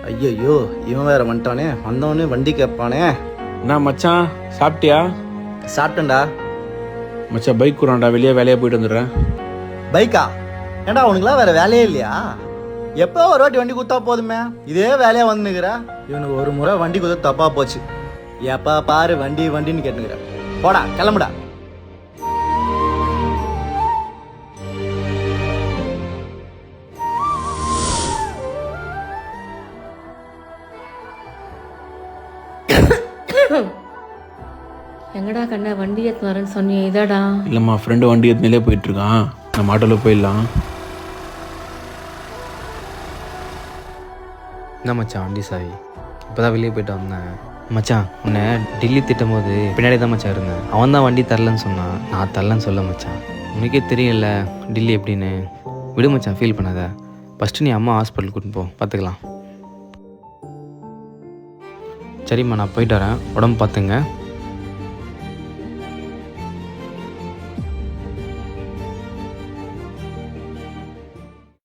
ஐயோ இவன் வேற வந்துட்டானே. வந்தவனே வண்டி கேட்பானே. என்ன மச்சான் சாப்பிட்டியா? சாப்பிட்டேன்டா. மச்சான் பைக் கூறான்டா, வெளியே வேலையாக போயிட்டு வந்துடுறேன். பைக்கா? ஏண்டா உனக்குலாம் வேற வேலையே இல்லையா? எப்போ ஒரு வாட்டி வண்டி கொடுத்தா போதுமே, இதே வேலையா வந்துனுக்குற. இவனுக்கு ஒரு முறை வண்டி கொடுத்து தப்பா போச்சு. எப்பா பாரு வண்டி வண்டின்னு கேட்டுக்கிற. போடா கிளம்புடா. எங்கடா கண்ணா வண்டி எடுத்து வரேன்னு சொன்னியே இதாடா? இல்லைம்மா, ஃப்ரெண்டு வண்டி எடுத்துனே போயிட்டுருக்கான். நம்ம ஆட்டோவில் போயிடலாம். என்ன மச்சான் வண்டி சாவி? இப்போ தான் வெளியே போயிட்டு வந்தேன். மச்சான் உன்னை டெல்லி திட்டும் போது பின்னாடி தான் மச்சான் இருந்தேன். அவன் தான் வண்டி தரலன்னு சொன்னான், நான் தரலன்னு சொல்ல மச்சான். உனக்கே தெரியல டெல்லி எப்படின்னு. விடு மச்சான், ஃபீல் பண்ணாத. ஃபஸ்ட்டு நீ அம்மா ஹாஸ்பிட்டல் கூட்டின்னு போ, பார்த்துக்கலாம். சரிம்மா நான் போயிட்டு வரேன், உடம்பு பார்த்துங்க.